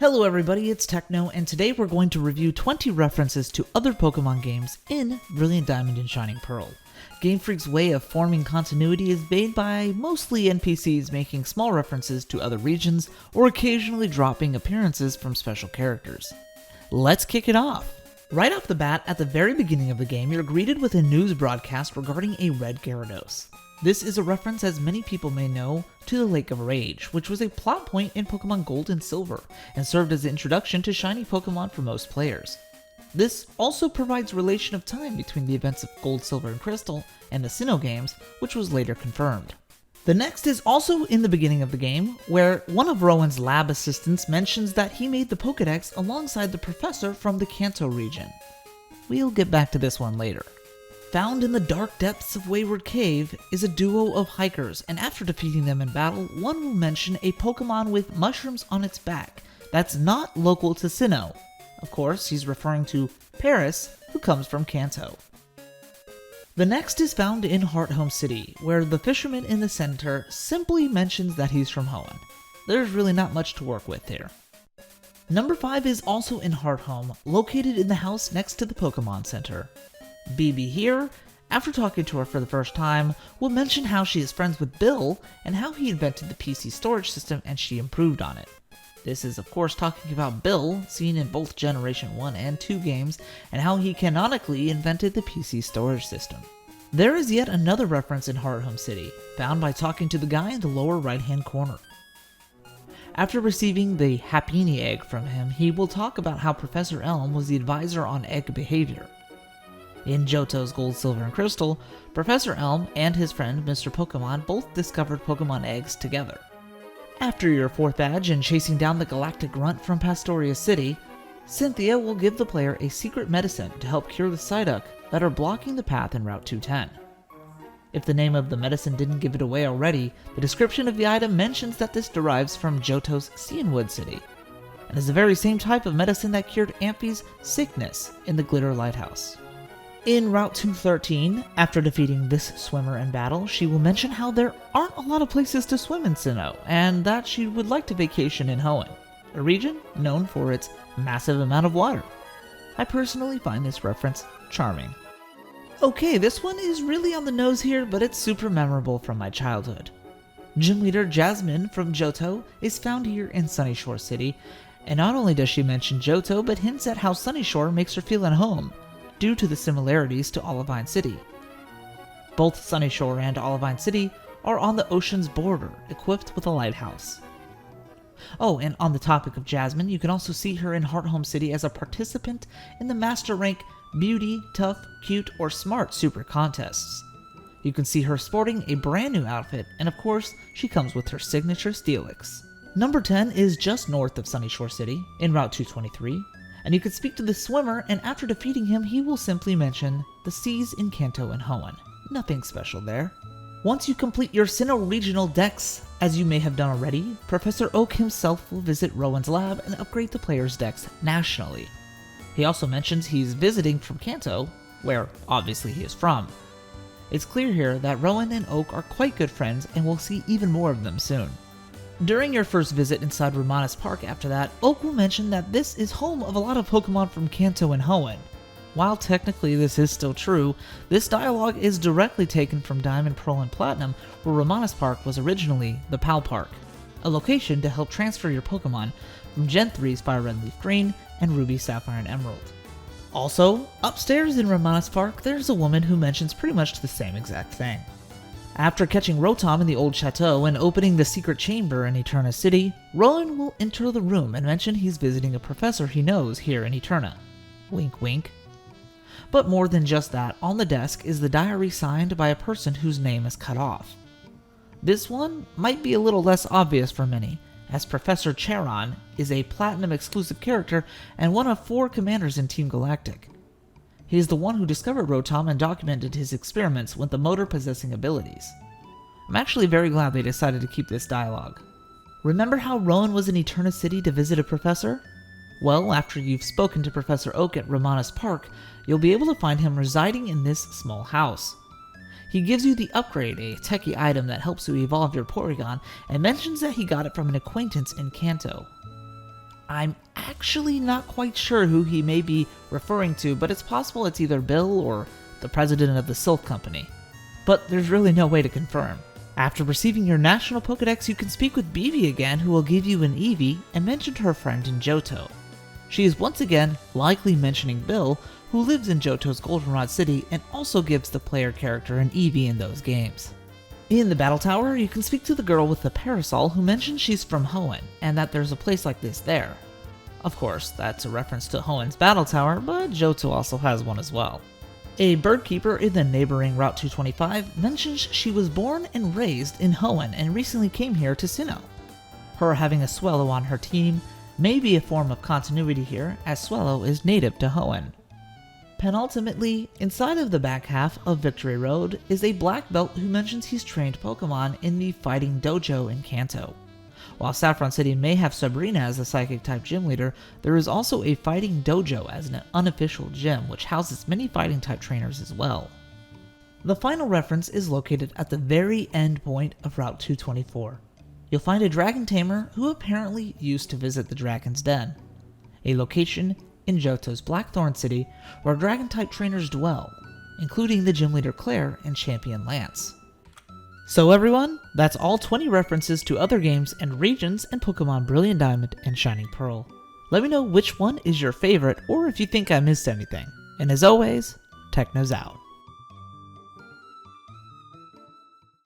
Hello everybody, it's Techno, and today we're going to review 20 references to other Pokemon games in Brilliant Diamond and Shining Pearl. Game Freak's way of forming continuity is made by mostly NPCs making small references to other regions or occasionally dropping appearances from special characters. Let's kick it off! Right off the bat, at the very beginning of the game, you're greeted with a news broadcast regarding a red Gyarados. This is a reference, as many people may know, to the Lake of Rage, which was a plot point in Pokemon Gold and Silver, and served as the introduction to shiny Pokemon for most players. This also provides relation of time between the events of Gold, Silver, and Crystal and the Sinnoh games, which was later confirmed. The next is also in the beginning of the game, where one of Rowan's lab assistants mentions that he made the Pokedex alongside the professor from the Kanto region. We'll get back to this one later. Found in the dark depths of Wayward Cave is a duo of hikers, and after defeating them in battle, one will mention a Pokemon with mushrooms on its back that's not local to Sinnoh. Of course, he's referring to Paris, who comes from Kanto. The next is found in Hearthome City, where the fisherman in the center simply mentions that he's from Hoenn. There's really not much to work with here. Number 5 is also in Hearthome, located in the house next to the Pokemon Center. BB here, after talking to her for the first time, will mention how she is friends with Bill and how he invented the PC storage system and she improved on it. This is of course talking about Bill, seen in both Generation 1 and 2 games, and how he canonically invented the PC storage system. There is yet another reference in Hearthome City, found by talking to the guy in the lower right hand corner. After receiving the Happiny egg from him, he will talk about how Professor Elm was the advisor on egg behavior. In Johto's Gold, Silver, and Crystal, Professor Elm and his friend Mr. Pokemon both discovered Pokemon eggs together. After your 4th badge and chasing down the Galactic Grunt from Pastoria City, Cynthia will give the player a secret medicine to help cure the Psyduck that are blocking the path in Route 210. If the name of the medicine didn't give it away already, the description of the item mentions that this derives from Johto's Cianwood City, and is the very same type of medicine that cured Amphi's sickness in the Glitter Lighthouse. In Route 213, after defeating this swimmer in battle, she will mention how there aren't a lot of places to swim in Sinnoh, and that she would like to vacation in Hoenn, a region known for its massive amount of water. I personally find this reference charming. Okay, this one is really on the nose here, but it's super memorable from my childhood. Gym leader Jasmine from Johto is found here in Sunyshore City, and not only does she mention Johto, but hints at how Sunyshore makes her feel at home, due to the similarities to Olivine City. Both Sunyshore and Olivine City are on the ocean's border, equipped with a lighthouse. Oh, and on the topic of Jasmine, you can also see her in Hearthome City as a participant in the Master Rank Beauty, Tough, Cute, or Smart Super Contests. You can see her sporting a brand new outfit, and of course, she comes with her signature Steelix. Number 10 is just north of Sunyshore City, in Route 223, and you can speak to the swimmer, and after defeating him, he will simply mention the seas in Kanto and Hoenn. Nothing special there. Once you complete your Sinnoh Regional Dex, as you may have done already, Professor Oak himself will visit Rowan's lab and upgrade the player's dex nationally. He also mentions he's visiting from Kanto, where obviously he is from. It's clear here that Rowan and Oak are quite good friends, and we'll see even more of them soon. During your first visit inside Romanus Park after that, Oak will mention that this is home of a lot of Pokemon from Kanto and Hoenn. While technically this is still true, this dialogue is directly taken from Diamond, Pearl, and Platinum, where Romanus Park was originally the PAL Park, a location to help transfer your Pokemon from Gen 3's Fire Red Leaf Green and Ruby, Sapphire, and Emerald. Also, upstairs in Romanus Park, there's a woman who mentions pretty much the same exact thing. After catching Rotom in the old chateau and opening the secret chamber in Eterna City, Rowan will enter the room and mention he's visiting a professor he knows here in Eterna. Wink wink. But more than just that, on the desk is the diary signed by a person whose name is cut off. This one might be a little less obvious for many, as Professor Charon is a Platinum exclusive character and one of 4 commanders in Team Galactic. He is the one who discovered Rotom and documented his experiments with the motor-possessing abilities. I'm actually very glad they decided to keep this dialogue. Remember how Rowan was in Eterna City to visit a professor? Well, after you've spoken to Professor Oak at Romanus Park, you'll be able to find him residing in this small house. He gives you the upgrade, a techie item that helps you evolve your Porygon, and mentions that he got it from an acquaintance in Kanto. I'm actually not quite sure who he may be referring to, but it's possible it's either Bill or the president of the Silk Company. But there's really no way to confirm. After receiving your National Pokedex, you can speak with Bibi again, who will give you an Eevee and mentioned her friend in Johto. She is once again likely mentioning Bill, who lives in Johto's Goldenrod City and also gives the player character an Eevee in those games. In the Battle Tower, you can speak to the girl with the parasol who mentions she's from Hoenn and that there's a place like this there. Of course, that's a reference to Hoenn's Battle Tower, but Johto also has one as well. A bird keeper in the neighboring Route 225 mentions she was born and raised in Hoenn and recently came here to Sinnoh. Her having a Swellow on her team may be a form of continuity here, as Swellow is native to Hoenn. Penultimately, inside of the back half of Victory Road is a black belt who mentions he's trained Pokemon in the Fighting Dojo in Kanto. While Saffron City may have Sabrina as the Psychic-type gym leader, there is also a Fighting Dojo as an unofficial gym which houses many Fighting-type trainers as well. The final reference is located at the very end point of Route 224. You'll find a Dragon Tamer who apparently used to visit the Dragon's Den, a location in Johto's Blackthorn City where Dragon-type trainers dwell, including the gym leader Claire and Champion Lance. So everyone, that's all 20 references to other games and regions in Pokemon Brilliant Diamond and Shining Pearl. Let me know which one is your favorite or if you think I missed anything. And as always, Techno's out.